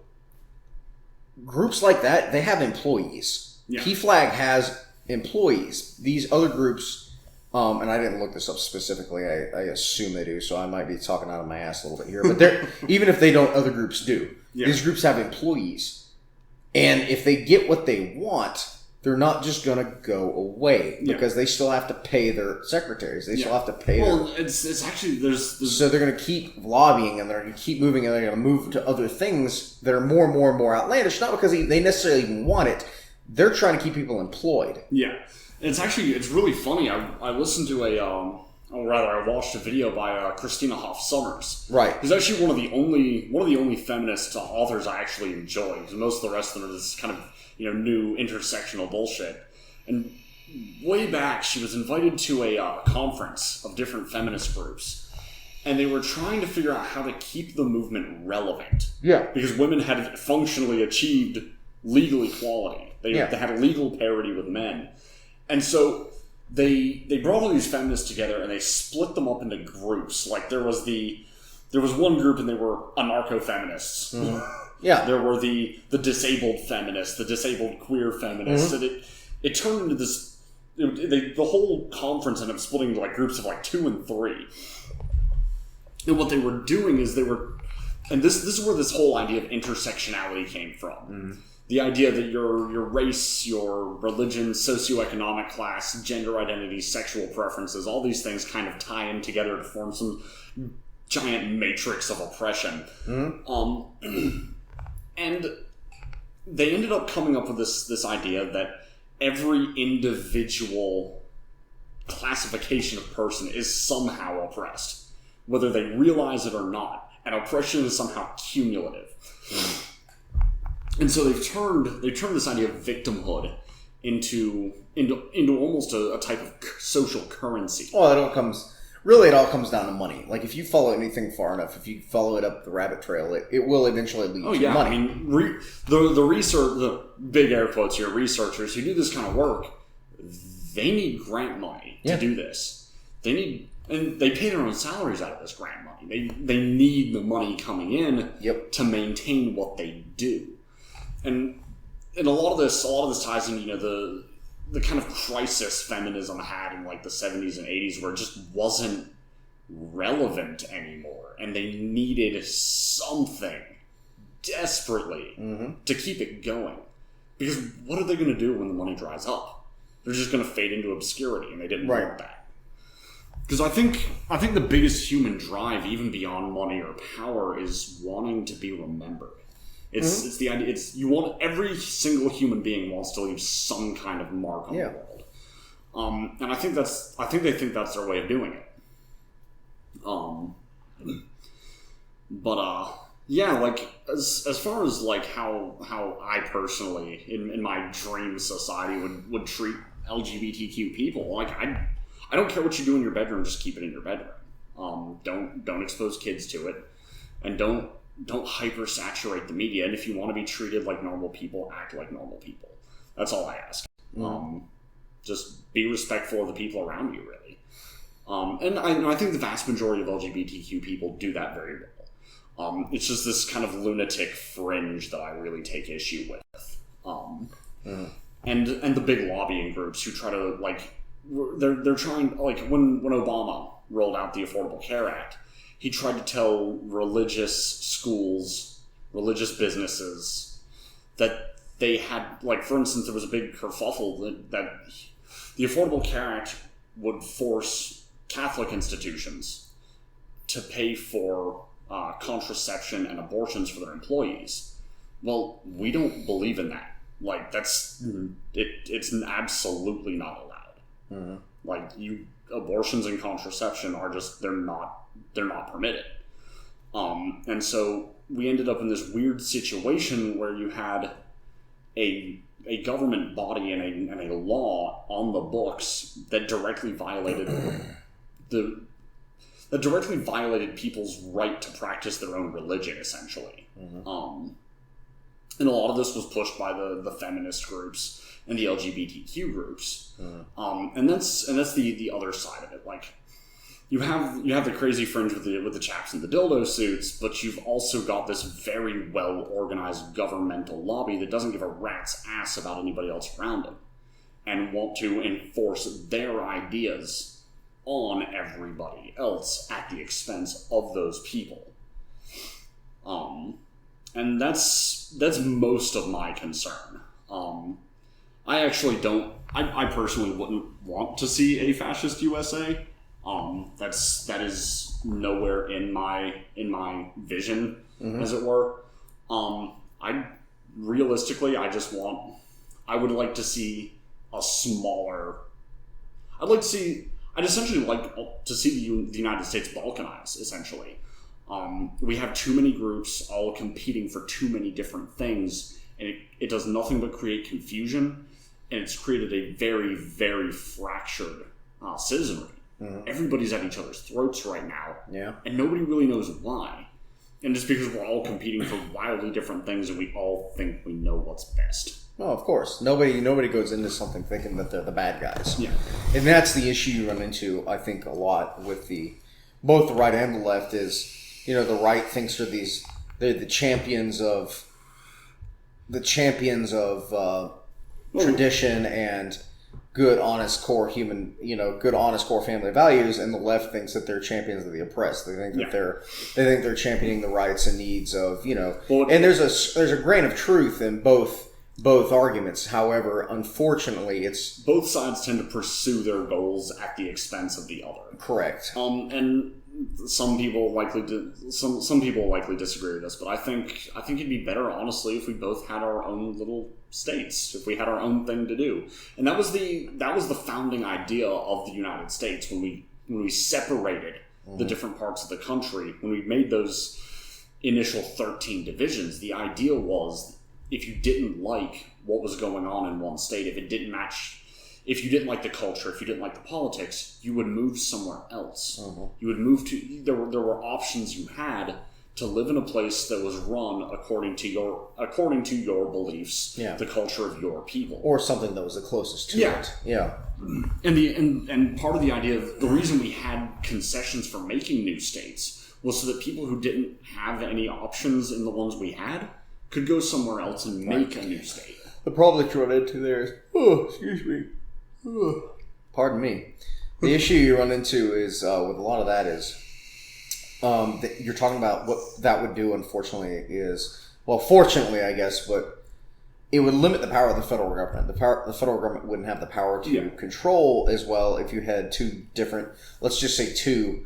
groups like that, they have employees. Yeah. PFLAG has employees. These other groups, and I didn't look this up specifically. I assume they do, so I might be talking out of my ass a little bit here. But even if they don't, other groups do. Yeah. These groups have employees, and if they get what they want, they're not just going to go away because they still have to pay their secretaries. They still have to pay. Well, it's actually there's so they're going to keep lobbying, and they're going to keep moving, and they're going to move to other things that are more and more and more outlandish. Not because they necessarily even want it. They're trying to keep people employed. Yeah, it's really funny. I listened to I watched a video by Christina Hoff Sommers. Right, who's actually one of the only feminist authors I actually enjoy. Because most of the rest of them are this kind of new intersectional bullshit. And way back, she was invited to a conference of different feminist groups, and they were trying to figure out how to keep the movement relevant. Yeah, because women had functionally achieved legal equality. They had legal parity with men, and so they brought all these feminists together and they split them up into groups. Like there was one group and they were anarcho-feminists. Mm-hmm. Yeah, there were the disabled feminists, the disabled queer feminists, mm-hmm. and it turned into this. The whole conference ended up splitting into like groups of like 2 and 3. And what they were doing is and this is where this whole idea of intersectionality came from. Mm-hmm. The idea that your race, your religion, socioeconomic class, gender identity, sexual preferences, all these things kind of tie in together to form some giant matrix of oppression. Mm-hmm. And they ended up coming up with this idea that every individual classification of person is somehow oppressed, whether they realize it or not. And oppression is somehow cumulative. Mm. And so they've turned this idea of victimhood into almost a type of social currency. Well, it all comes down to money. Like if you follow anything far enough, if you follow it up the rabbit trail, it will eventually lead to money. I mean, the research, the big air quotes here, researchers who do this kind of work, they need grant money to do this. And they pay their own salaries out of this grant money. They need the money coming in to maintain what they do. And a lot of this ties into the kind of crisis feminism had in like the 70s and 80s, where it just wasn't relevant anymore, and they needed something desperately to keep it going. Because what are they going to do when the money dries up? They're just going to fade into obscurity, and they didn't want that. Because I think the biggest human drive, even beyond money or power, is wanting to be remembered. It's the idea. You want every single human being wants to leave some kind of mark on the world, and I think they think that's their way of doing it. Like as far as like how I personally in my dream society would treat LGBTQ people, like I don't care what you do in your bedroom, just keep it in your bedroom. Don't expose kids to it, and don't hypersaturate the media, and if you want to be treated like normal people, act like normal people. That's all I ask. Just be respectful of the people around you, really. And I think the vast majority of LGBTQ people do that very well. It's just this kind of lunatic fringe that I really take issue with. And the big lobbying groups who try to, like, they're trying, like, when Obama rolled out the Affordable Care Act, he tried to tell religious schools, religious businesses, that they had, like, for instance, there was a big kerfuffle that the Affordable Care Act would force Catholic institutions to pay for contraception and abortions for their employees. Well, we don't believe in that. Like, it's absolutely not allowed. Like, abortions and contraception are just, they're not permitted. And so we ended up in this weird situation where you had a government body and a law on the books that directly violated people's right to practice their own religion, essentially. And a lot of this was pushed by the feminist groups and the LGBTQ groups. And that's the other side of it. Like, you have the crazy fringe with the chaps in the dildo suits, but you've also got this very well organized governmental lobby that doesn't give a rat's ass about anybody else around them, and want to enforce their ideas on everybody else at the expense of those people. And that's most of my concern. I actually don't. I personally wouldn't want to see a fascist USA. That is nowhere in my vision, as it were. I would like to see a smaller. I'd essentially like to see the United States balkanize, essentially. We have too many groups all competing for too many different things, and it does nothing but create confusion, and it's created a very, very fractured citizenry. Everybody's at each other's throats right now, and nobody really knows why. And it's because we're all competing for wildly different things, and we all think we know what's best. Well, of course. Nobody goes into something thinking that they're the bad guys. Yeah. And that's the issue you run into, I think, a lot with both the right and the left is, the right thinks they're the champions of tradition and good, honest core family values, and the left thinks that they're champions of the oppressed. They think that they're championing the rights and needs of, and there's a grain of truth in both arguments. However, unfortunately, it's both sides tend to pursue their goals at the expense of the other. Correct. And some people likely disagree with this, but I think it'd be better, honestly, if we both had our own little states, if we had our own thing to do. And that was the founding idea of the United States when we separated the different parts of the country. When we made those initial 13 divisions, the idea was, if you didn't like what was going on in one state, if it didn't match, if you didn't like the culture, if you didn't like the politics, you would move somewhere else. You would move to, there were options you had to live in a place that was run according to your beliefs, the culture of your people, or something that was the closest to it. Yeah. And part of the idea of the reason we had concessions for making new states was so that people who didn't have any options in the ones we had could go somewhere else and make a new state. The problem that you run into there is, pardon me. The issue you run into is with a lot of that is that you're talking about what that would do. Unfortunately, is fortunately, I guess, but it would limit the power of the federal government. The federal government wouldn't have the power to control as well if you had two different, let's just say two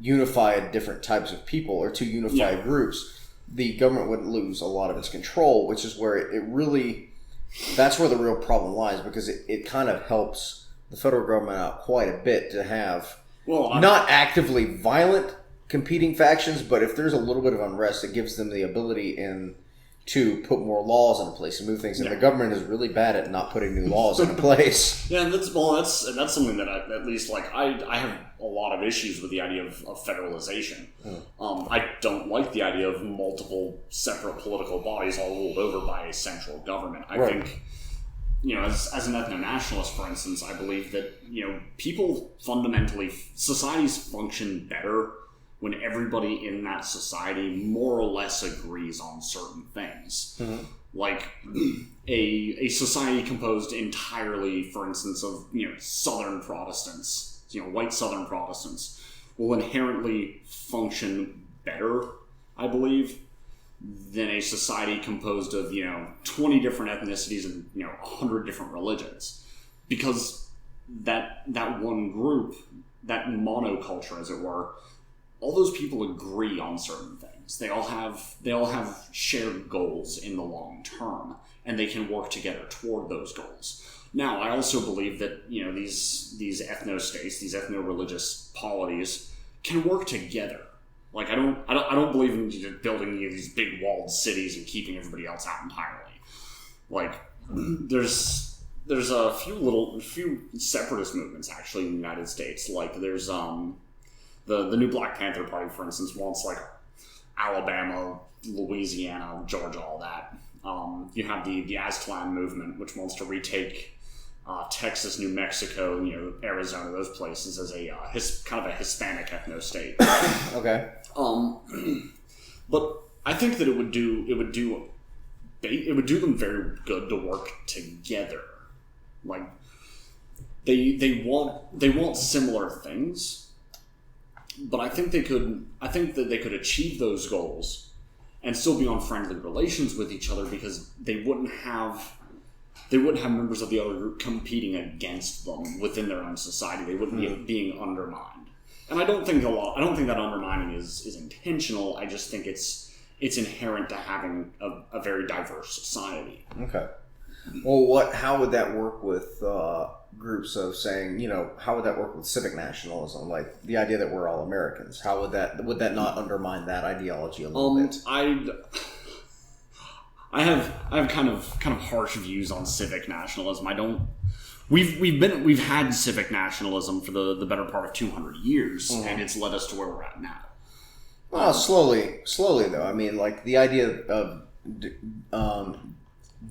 unified different types of people or two unified groups. The government wouldn't lose a lot of its control, which is where that's where the real problem lies, because it kind of helps the federal government out quite a bit to have not actively violent competing factions, but if there's a little bit of unrest, it gives them the ability in to put more laws into place and move things. And the government is really bad at not putting new laws into place. Yeah, and that's something that I have a lot of issues with the idea of federalization. I don't like the idea of multiple separate political bodies all ruled over by a central government. I think, as an ethno-nationalist, for instance, I believe that, people fundamentally, societies function better when everybody in that society more or less agrees on certain things. Like a society composed entirely, for instance, of Southern Protestants, white Southern Protestants, will inherently function better, I believe, than a society composed of 20 different ethnicities and 100 different religions, because that one group, that monoculture, as it were, all those people agree on certain things. They all have shared goals in the long term, and they can work together toward those goals. Now, I also believe that these ethno-states, these ethno-religious polities, can work together. Like I don't believe in building these big walled cities and keeping everybody else out entirely. Like there's a few separatist movements actually in the United States. Like there's the new Black Panther Party, for instance, wants like Alabama, Louisiana, Georgia, all that. You have the Aztlan movement, which wants to retake Texas, New Mexico, Arizona, those places as a kind of a Hispanic ethno state. Okay. But I think that it would do them very good to work together. Like they want similar things. But I think that they could achieve those goals and still be on friendly relations with each other, because they wouldn't have members of the other group competing against them within their own society. They wouldn't be being undermined. And I don't think that undermining is intentional. I just think it's inherent to having a very diverse society. Okay. Well, how would that work with groups of saying, how would that work with civic nationalism? Like the idea that we're all Americans. How would that not undermine that ideology a little bit? I have kind of harsh views on civic nationalism. We've had civic nationalism for the better part of 200 years, and it's led us to where we're at now. Well, slowly though. I mean, like the idea of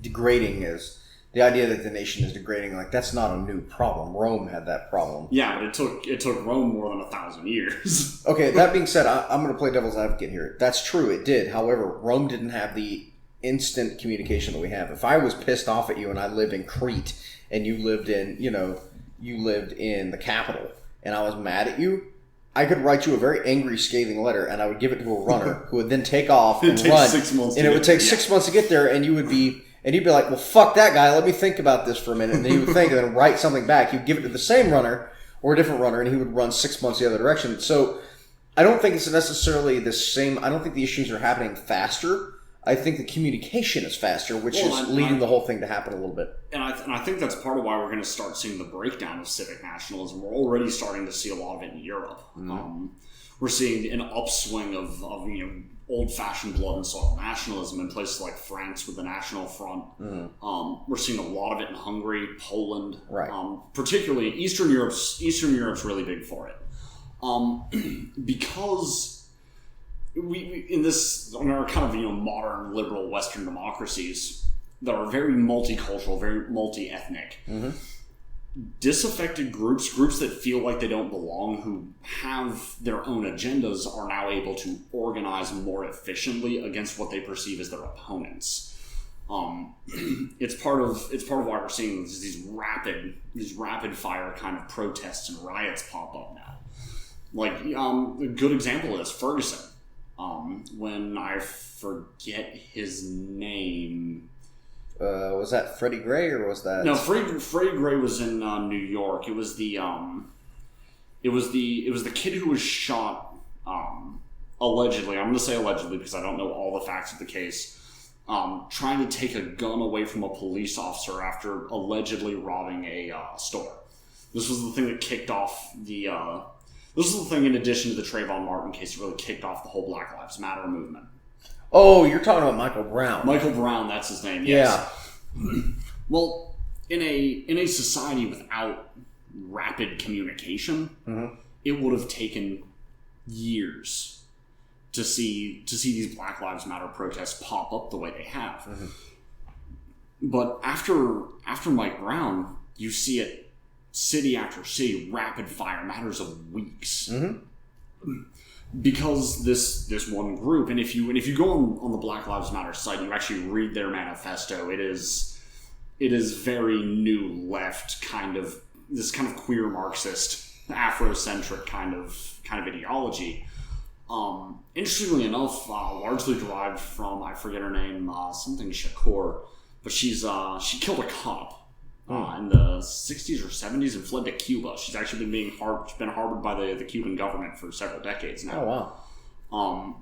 degrading is the idea that the nation is degrading. Like that's not a new problem. Rome had that problem. Yeah, but it took Rome more than 1,000 years. Okay, that being said, I'm going to play devil's advocate here. That's true, it did. However, Rome didn't have the instant communication that we have. If I was pissed off at you and I lived in Crete and you lived in the capital and I was mad at you, I could write you a very angry, scathing letter, and I would give it to a runner who would then take off and run. 6 months and it would take 6 months to get there, and you'd be like, well, fuck that guy, let me think about this for a minute. And then he would think and then write something back. You'd give it to the same runner or a different runner, and he would run 6 months the other direction. So I don't think it's necessarily the same. I don't think the issues are happening faster. I think the communication is faster, which is leading the whole thing to happen a little bit. And I think that's part of why we're going to start seeing the breakdown of civic nationalism. We're already starting to see a lot of it in Europe. We're seeing an upswing of old-fashioned blood and soil nationalism in places like France with the National Front. We're seeing a lot of it in Hungary, Poland, particularly Eastern Europe's really big for it, because we in our kind of modern liberal Western democracies that are very multicultural, very multi-ethnic. Disaffected groups that feel like they don't belong, who have their own agendas, are now able to organize more efficiently against what they perceive as their opponents. It's part of why we're seeing these rapid fire kind of protests and riots pop up now. Like a good example of this, Ferguson. When I forget his name. Was that Freddie Gray or was that? No, Freddie Gray was in New York. It was the kid who was shot allegedly. I'm going to say allegedly because I don't know all the facts of the case. Trying to take a gun away from a police officer after allegedly robbing a store. This was the thing that kicked off the. This was the thing, in addition to the Trayvon Martin case, that really kicked off the whole Black Lives Matter movement. Oh, you're talking about Michael Brown. Michael Brown, that's his name. Yes. Yeah. Well, in a society without rapid communication, it would have taken years to see these Black Lives Matter protests pop up the way they have. But after Mike Brown, you see it city after city, rapid fire, matters of weeks. Because this one group, and if you go on the Black Lives Matter site, you actually read their manifesto. It is very new left kind of queer Marxist, Afrocentric kind of ideology. Interestingly enough, largely derived from, I forget her name, something Shakur, but she killed a cop in the 60s or 70s and fled to Cuba. She's actually been harbored by the Cuban government for several decades now. Oh wow.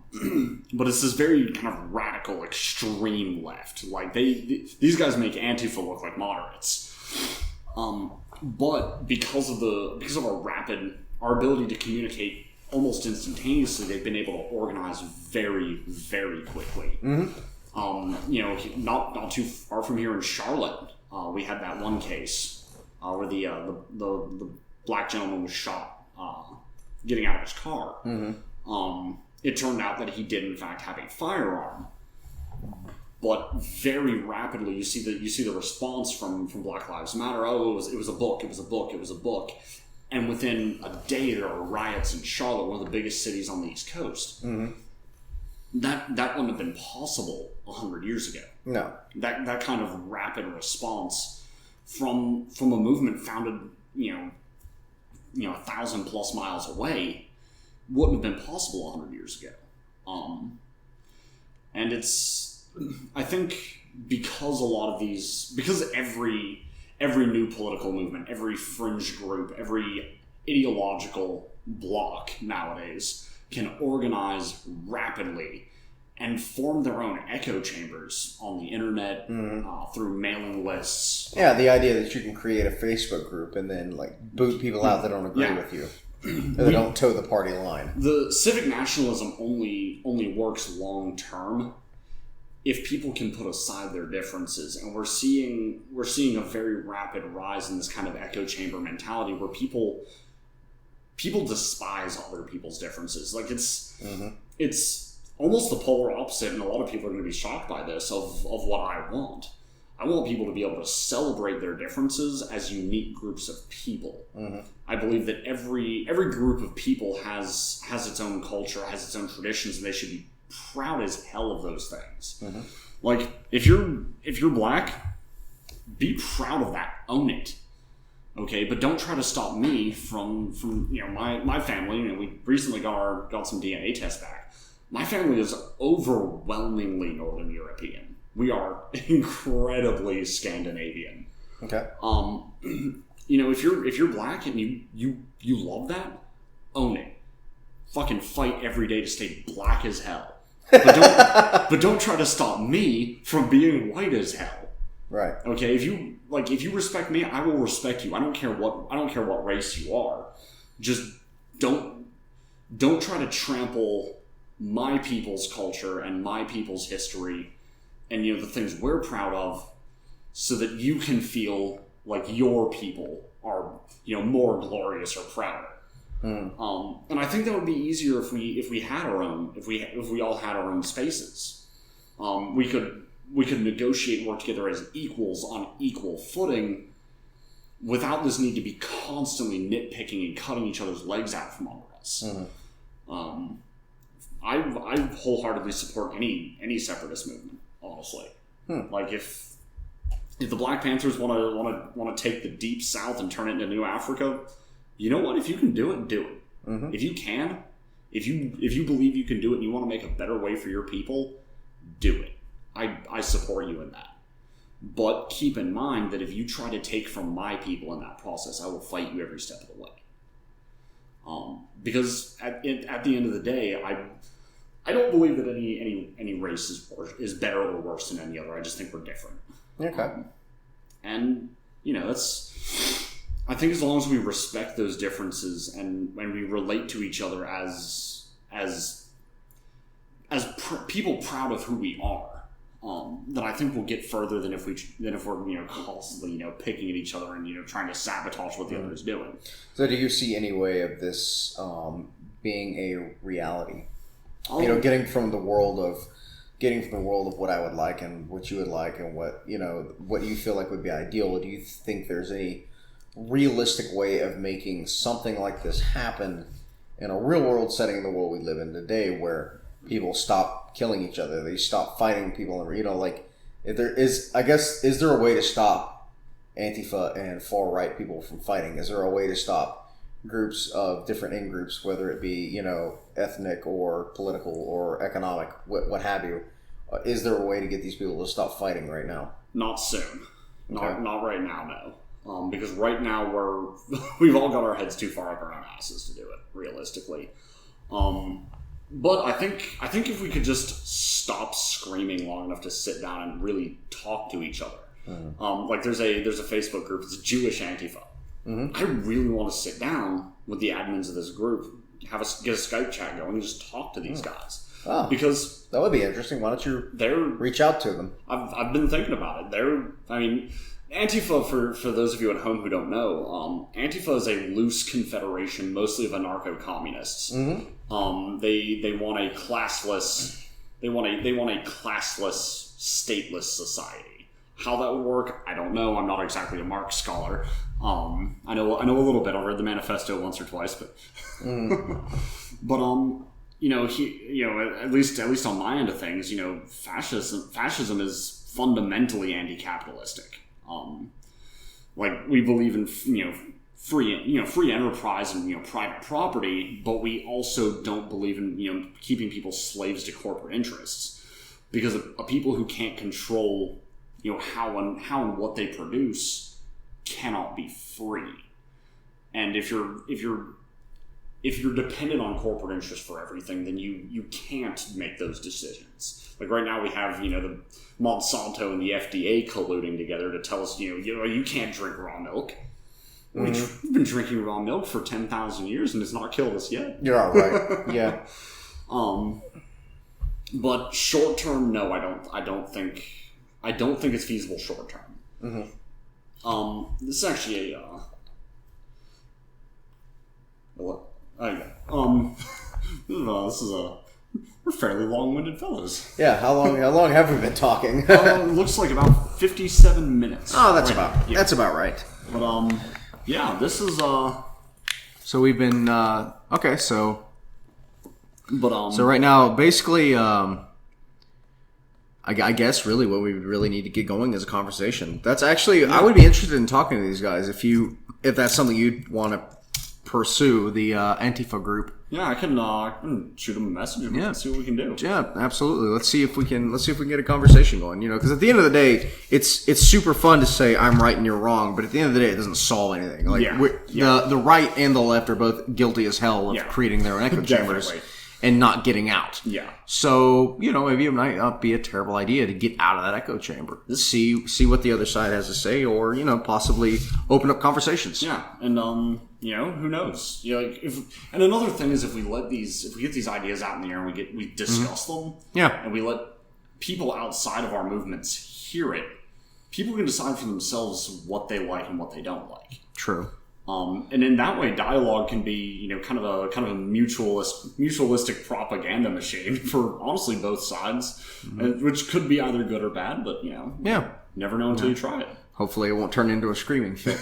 But it's this very kind of radical, extreme left. Like these guys make Antifa look like moderates. But because of our ability to communicate almost instantaneously, they've been able to organize very, very quickly. Not too far from here in Charlotte, we had that one case where the black gentleman was shot getting out of his car. It turned out that he did in fact have a firearm, but very rapidly you see the response from Black Lives Matter. Oh, it was a book. And within a day, there are riots in Charlotte, one of the biggest cities on the East Coast. That wouldn't have been possible 100 years ago. No. That kind of rapid response from a movement founded, 1,000+ miles away wouldn't have been possible 100 years ago. And it's, I think, because every new political movement, every fringe group, every ideological bloc nowadays can organize rapidly and form their own echo chambers on the internet, through mailing lists. Yeah, the idea that you can create a Facebook group and then boot people out that don't agree with you. They don't toe the party line. The civic nationalism only works long term if people can put aside their differences, and we're seeing a very rapid rise in this kind of echo chamber mentality where people despise other people's differences. Like it's almost the polar opposite, and a lot of people are going to be shocked by this of what I want. I want people to be able to celebrate their differences as unique groups of people. I believe that every group of people has its own culture, has its own traditions, and they should be proud as hell of those things. Like if you're black, be proud of that. Own it. Okay, but don't try to stop me from my family. We recently got some DNA tests back. My family is overwhelmingly Northern European. We are incredibly Scandinavian. Okay. If you're black and you love that, own it. Fucking fight every day to stay black as hell. But don't try to stop me from being white as hell. Right. Okay. If you respect me, I will respect you. I don't care what race you are. Just don't try to trample my people's culture and my people's history and the things we're proud of, so that you can feel like your people are more glorious or prouder. And I think that would be easier if we had our own, if we all had our own spaces. We could negotiate, work together as equals on equal footing, without this need to be constantly nitpicking and cutting each other's legs out from under us. I wholeheartedly support any separatist movement, honestly. Like if the Black Panthers want to take the Deep South and turn it into New Africa, you know what? If you can do it, do it. If you can, if you believe you can do it and you want to make a better way for your people, do it. I support you in that. But keep in mind that if you try to take from my people in that process, I will fight you every step of the way. Because at the end of the day, I don't believe that any race is better or worse than any other. I just think we're different. Okay. And that's. I think as long as we respect those differences and when we relate to each other as people proud of who we are, then I think we'll get further than if we're constantly picking at each other and trying to sabotage what the other is doing. So do you see any way of this being a reality? Getting from the world of what I would like and what you would like and what you feel like would be ideal. Do you think there's any realistic way of making something like this happen in a real world setting in the world we live in today, where people stop killing each other, they stop fighting people, and if there is, I guess, is there a way to stop Antifa and far right people from fighting? Is there a way to stop groups of different in groups, whether it be ethnic or political or economic, what have you? Is there a way to get these people to stop fighting right now? Not soon. Not right now, no. Because right now we've all got our heads too far up our own asses to do it, realistically. But I think if we could just stop screaming long enough to sit down and really talk to each other. Like there's a Facebook group, it's Jewish Antifa. Mm-hmm. I really want to sit down with the admins of this group, get a Skype chat going, and just talk to these guys. Oh, because that would be interesting. Why don't you reach out to them? I've been thinking about it. Antifa, for those of you at home who don't know, Antifa is a loose confederation, mostly of anarcho-communists. Mm-hmm. They want a classless, stateless society. How that would work, I don't know. I'm not exactly a Marx scholar. I know a little bit. I read the manifesto once or twice, but but at least on my end of things, fascism is fundamentally anti-capitalistic. We believe in free enterprise and private property, but we also don't believe in keeping people slaves to corporate interests, because a people who can't control how and what they produce cannot be free. And if you're dependent on corporate interest for everything, then you can't make those decisions. Like right now we have the Monsanto and the FDA colluding together to tell us you can't drink raw milk. Mm-hmm. We've been drinking raw milk for 10,000 years and it's not killed us yet. You're all right. Yeah. But short term, no, I don't think it's feasible short term. Mm-hmm. This is actually we're fairly long-winded fellows. Yeah, how long have we been talking? It looks like about 57 minutes. Oh, that's about right. But this is So we've been okay. So right now, basically, I guess really what we would really need to get going is a conversation. That's actually I would be interested in talking to these guys if that's something you'd want to pursue, the Antifa group. Yeah, I can shoot them a message and see what we can do. Yeah, absolutely. Let's see if we can get a conversation going. Because at the end of the day, it's super fun to say I'm right and you're wrong, but at the end of the day, it doesn't solve anything. The right and the left are both guilty as hell of creating their own echo chambers and not getting out. Yeah. So maybe it might not be a terrible idea to get out of that echo chamber, see what the other side has to say, or possibly open up conversations. Yeah, and who knows? And another thing is if we get these ideas out in the air and we discuss them, and we let people outside of our movements hear it, people can decide for themselves what they like and what they don't like. True. And in that way, dialogue can be, kind of a mutualistic propaganda machine for honestly both sides, which could be either good or bad. But never know until you try it. Hopefully, it won't turn into a screaming fit.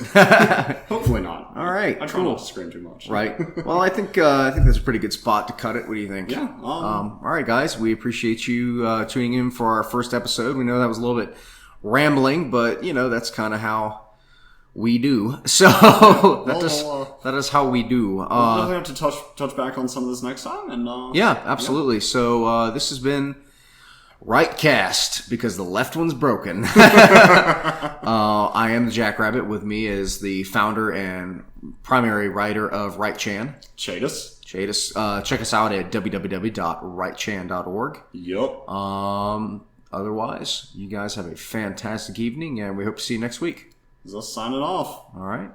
Hopefully not. All right, I try not to scream too much. Right. Well, I think that's a pretty good spot to cut it. What do you think? Yeah. All right, guys. We appreciate you tuning in for our first episode. We know that was a little bit rambling, but that's kind of how we do. So that is how we do. We'll definitely have to touch back on some of this next time. And yeah, absolutely. Yeah. So this has been RightCast, because the left one's broken. I am the Jackrabbit. With me is the founder and primary writer of RightChan, Caedes. Check us out at www.rightchan.org. Yep. Otherwise, you guys have a fantastic evening, and we hope to see you next week. Is us signing off. All right.